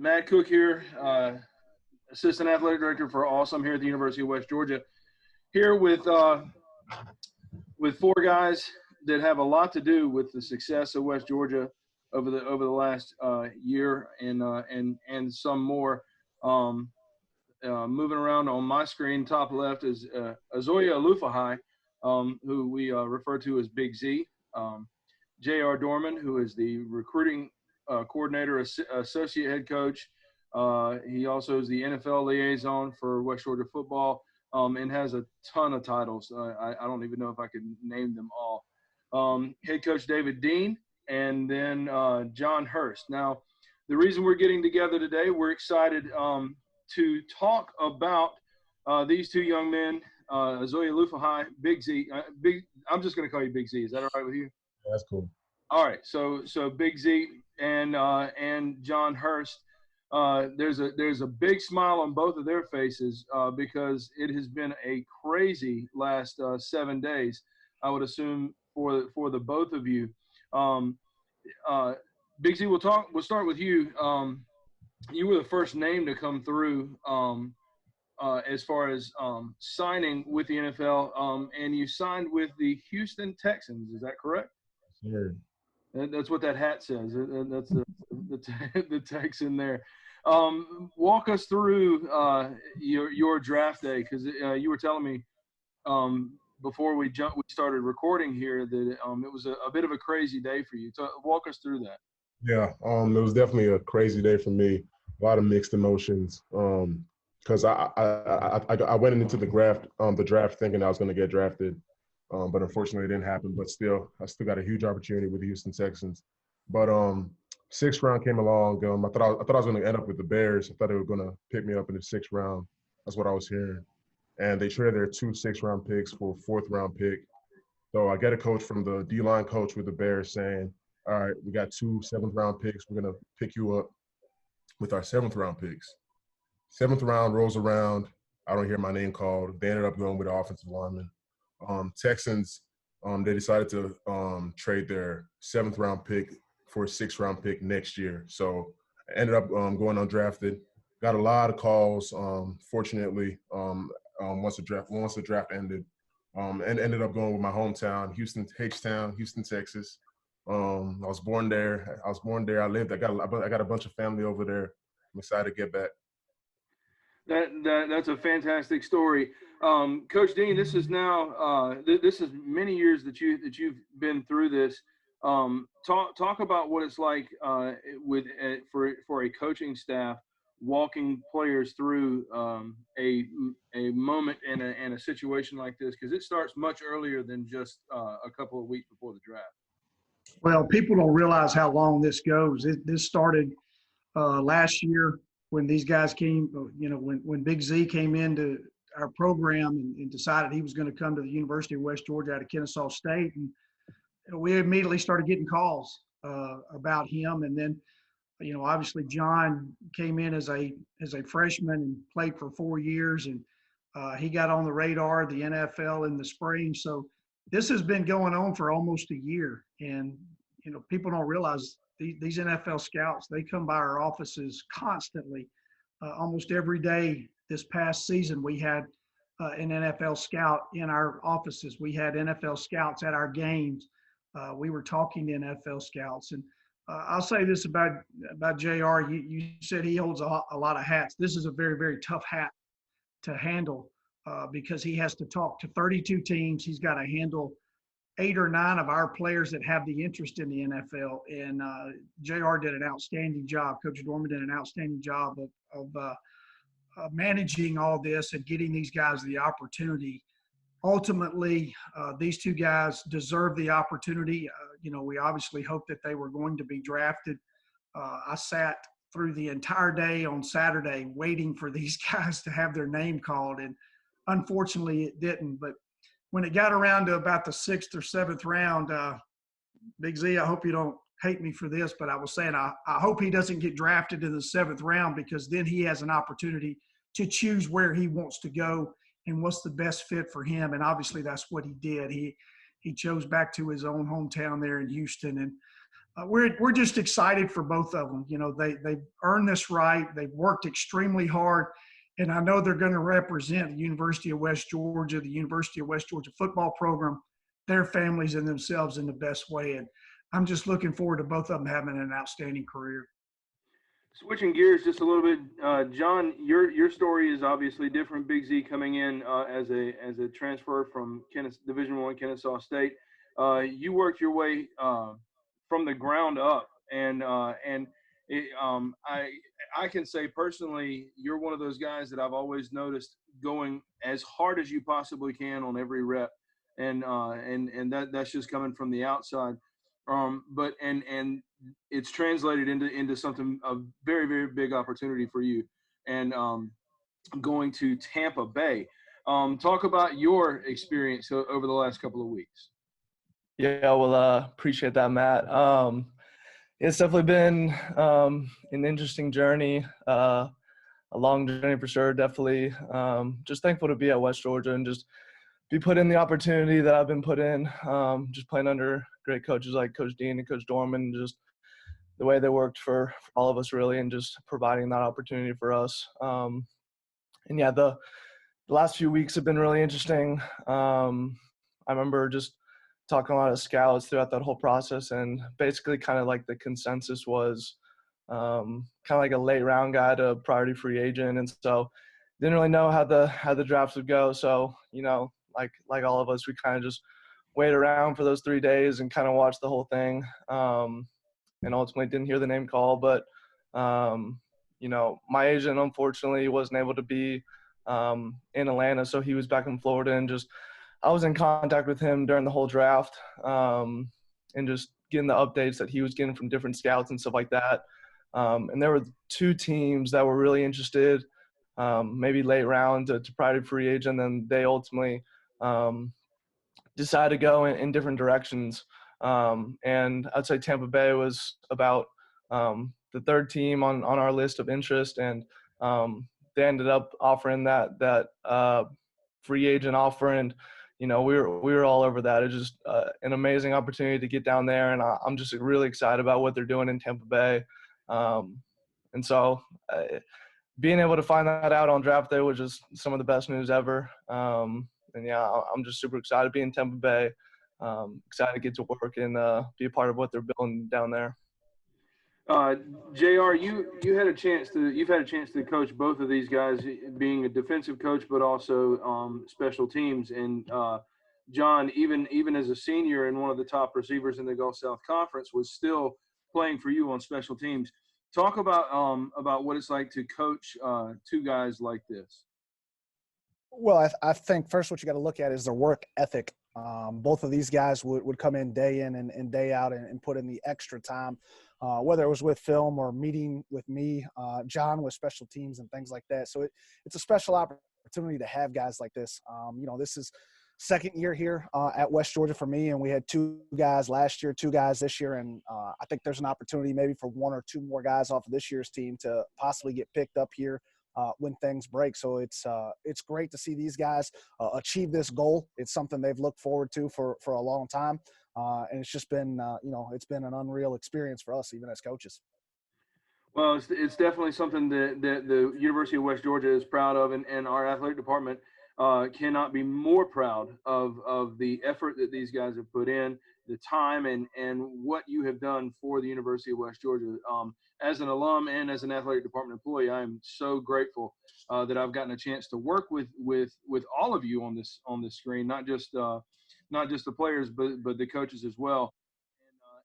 Matt Cooke here, Assistant Athletic Director for Awesome here at the University of West Georgia. Here with four guys that have a lot to do with the success of West Georgia over the last year and some more. Moving around on my screen, top left is Auzoyah Alufohai, who we refer to as Big Z. J.R. Dorman, who is the recruiting coordinator, associate head coach. He also is the NFL liaison for West Georgia football, and has a ton of titles. I don't even know if I could name them all. Head coach David Dean, and then John Hurst. Now, the reason we're getting together today, we're excited to talk about these two young men, Auzoyah Alufohai, Big Z. I'm just going to call you Big Z. Is that all right with you? That's cool. All right. So Big Z and John Hurst. There's a big smile on both of their faces because it has been a crazy last 7 days, I would assume, for the both of you. Big Z, we'll start with you. You were the first name to come through as far as signing with the NFL, and you signed with the Houston Texans. Is that correct? Sure. That's what that hat says. That's the Texan there. Walk us through your draft day, because you were telling me before we started recording here that it was a bit of a crazy day for you. So walk us through that. Yeah, it was definitely a crazy day for me. A lot of mixed emotions. Because I went into the draft thinking I was going to get drafted, but unfortunately it didn't happen. But still, I still got a huge opportunity with the Houston Texans. But sixth round came along. I thought I was going to end up with the Bears. I thought they were going to pick me up in the sixth round. That's what I was hearing. And they traded their 2 6th-round picks for a 4th-round pick. So I get a coach from the D-line coach with the Bears saying, all right, we got 2 7th-round picks. We're going to pick you up with our 7th-round picks. 7th round rolls around. I don't hear my name called. They ended up going with the offensive lineman. Texans, they decided to trade their 7th-round pick for a 6th-round pick next year. So I ended up going undrafted. Got a lot of calls, fortunately, once the draft ended, and ended up going with my hometown, H-Town, Houston, Texas. I was born there. I lived. I got a bunch of family over there. I'm excited to get back. That's a fantastic story, Coach Dean. This is now this is many years that you've been through this. Talk about what it's like for a coaching staff walking players through a moment in a situation like this, because it starts much earlier than just a couple of weeks before the draft. Well, people don't realize how long this goes. This started last year when these guys came, when Big Z came into our program and decided he was going to come to the University of West Georgia out of Kennesaw State. And we immediately started getting calls about him. And then, obviously John came in as a freshman and played for 4 years. And he got on the radar of the NFL in the spring. So this has been going on for almost a year. And, people don't realize these NFL scouts, they come by our offices constantly. Almost every day this past season, we had an NFL scout in our offices. We had NFL scouts at our games. We were talking to NFL scouts. And I'll say this about JR. You said he holds a lot of hats. This is a very, very tough hat to handle because he has to talk to 32 teams. He's got to handle 8 or 9 of our players that have the interest in the NFL. And JR did an outstanding job. Coach Dorman did an outstanding job of managing all this and getting these guys the opportunity. Ultimately, these 2 guys deserve the opportunity. We obviously hoped that they were going to be drafted. I sat through the entire day on Saturday waiting for these guys to have their name called, and unfortunately it didn't. But when it got around to about the 6th or 7th round, Big Z, I hope you don't hate me for this, but I was saying I hope he doesn't get drafted in the 7th round, because then he has an opportunity to choose where he wants to go and what's the best fit for him. And obviously that's what he did. He chose back to his own hometown there in Houston. And we're just excited for both of them. You know, they've earned this right. They've worked extremely hard, and I know they're going to represent the University of West Georgia, the University of West Georgia football program, their families and themselves in the best way. And I'm just looking forward to both of them having an outstanding career. Switching gears just a little bit, John, your story is obviously different. Big Z coming in as a transfer from Division I Kennesaw State. You worked your way from the ground up, and I can say personally, you're one of those guys that I've always noticed going as hard as you possibly can on every rep, and that's just coming from the outside. But it's translated into something a very, very big opportunity for you, and going to Tampa Bay. Talk about your experience over the last couple of weeks. Yeah, well, appreciate that, Matt. It's definitely been an interesting journey, a long journey for sure. Definitely just thankful to be at West Georgia and just be put in the opportunity that I've been put in, just playing under great coaches like Coach Dean and Coach Dorman, just the way they worked for all of us really, and just providing that opportunity for us. And yeah, the last few weeks have been really interesting. I remember just talking to a lot of scouts throughout that whole process, and basically kind of like the consensus was kind of like a late round guy to priority free agent. And so didn't really know how the drafts would go. So, you know, like all of us, we kind of just wait around for those 3 days and kind of watch the whole thing. And ultimately didn't hear the name call, but you know, my agent unfortunately wasn't able to be in Atlanta, so he was back in Florida, and just I was in contact with him during the whole draft, and just getting the updates that he was getting from different scouts and stuff like that. And there were 2 teams that were really interested, maybe late round to priority free agent, and they ultimately decided to go in different directions. And I'd say Tampa Bay was about the 3rd team on our list of interest, and they ended up offering that free agent offer, and you know we were all over that. It's just an amazing opportunity to get down there, and I'm just really excited about what they're doing in Tampa Bay. And so being able to find that out on draft day was just some of the best news ever. And yeah, I'm just super excited to be in Tampa Bay. Excited to get to work and be a part of what they're building down there. JR, you've had a chance to coach both of these guys, being a defensive coach, but also special teams. And John, even as a senior and one of the top receivers in the Gulf South Conference, was still playing for you on special teams. Talk about what it's like to coach 2 guys like this. Well, I think first what you got to look at is their work ethic. Both of these guys would come in and day out and put in the extra time, whether it was with film or meeting with me, John with special teams and things like that. So it's a special opportunity to have guys like this. You know, this is 2nd year here at West Georgia for me, and we had 2 guys last year, 2 guys this year, and I think there's an opportunity maybe for 1 or 2 more guys off of this year's team to possibly get picked up here when things break. So it's great to see these guys achieve this goal. It's something they've looked forward to for a long time, and it's just been you know, it's been an unreal experience for us even as coaches. Well, it's definitely something that the University of West Georgia is proud of, and our athletic department cannot be more proud of the effort that these guys have put in, the time, and what you have done for the University of West Georgia. As an alum and as an athletic department employee, I am so grateful that I've gotten a chance to work with all of you on this screen, not just the players, but the coaches as well.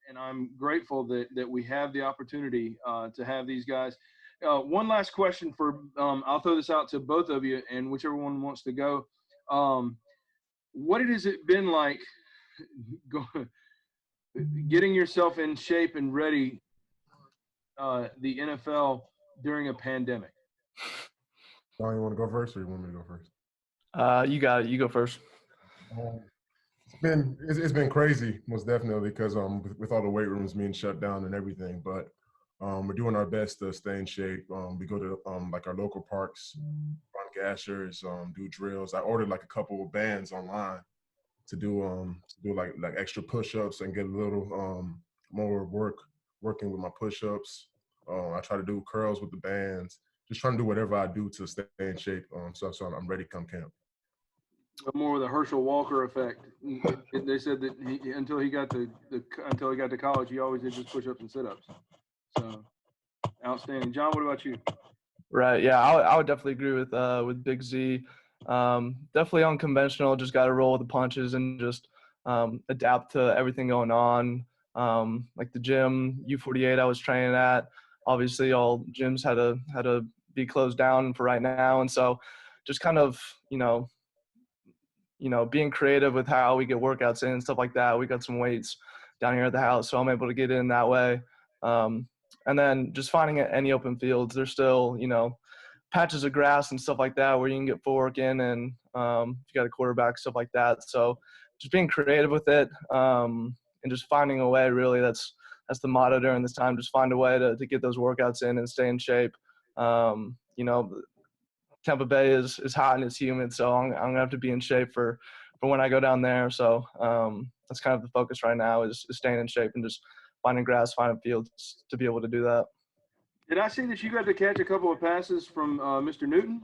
And I'm grateful that we have the opportunity to have these guys. One last question I'll throw this out to both of you, and whichever one wants to go. What has it been like getting yourself in shape and ready the NFL during a pandemic? Don, you want to go first, or you want me to go first? You got it. You go first. It's been crazy, most definitely, because with all the weight rooms being shut down and everything. But we're doing our best to stay in shape. We go to like our local parks, run gashers, do drills. I ordered like a couple of bands online to do like extra push-ups and get a little more working with my push-ups. I try to do curls with the bands. Just trying to do whatever I do to stay in shape. So I'm ready come camp. More of the Herschel Walker effect. They said that until he got to college, he always did just push-ups and sit-ups. So outstanding. John, what about you? Right. Yeah, I would definitely agree with Big Z. Definitely unconventional. Just got to roll with the punches and just adapt to everything going on. Like the gym U48 I was training at, obviously all gyms had to be closed down for right now, and so just kind of being creative with how we get workouts in and stuff like that. We got some weights down here at the house, so I'm able to get in that way. And then just finding any open fields. There's still, patches of grass and stuff like that where you can get full work in, and if you got a quarterback, stuff like that. So just being creative with it, and just finding a way, really, that's the motto during this time. Just find a way to get those workouts in and stay in shape. Tampa Bay is hot and it's humid, so I'm gonna have to be in shape for when I go down there. So that's kind of the focus right now is staying in shape and just finding grass, finding fields to be able to do that. Did I see that you got to catch a couple of passes from Mr. Newton?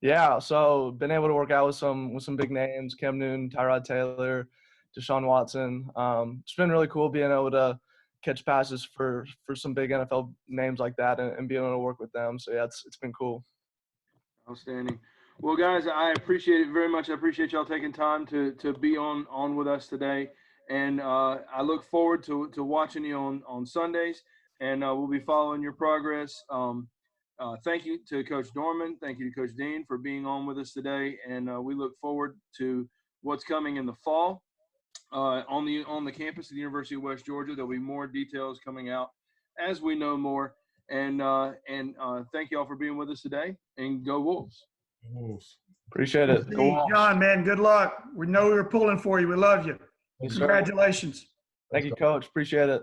Yeah, so been able to work out with some big names: Cam Newton, Tyrod Taylor, Deshaun Watson. It's been really cool being able to catch passes for some big NFL names like that and being able to work with them. So yeah, it's been cool. Outstanding. Well, guys, I appreciate it very much. I appreciate y'all taking time to be on with us today, and I look forward to watching you on Sundays, and we'll be following your progress. Thank you to Coach Dorman. Thank you to Coach Dean for being on with us today, and we look forward to what's coming in the fall on the campus of the University of West Georgia. There'll be more details coming out as we know more. And thank you all for being with us today. And go Wolves. Wolves. Appreciate it. Go Wolves. John, man, good luck. We know we were pulling for you. We love you. Yes, Congratulations. Thank you, Coach. Appreciate it.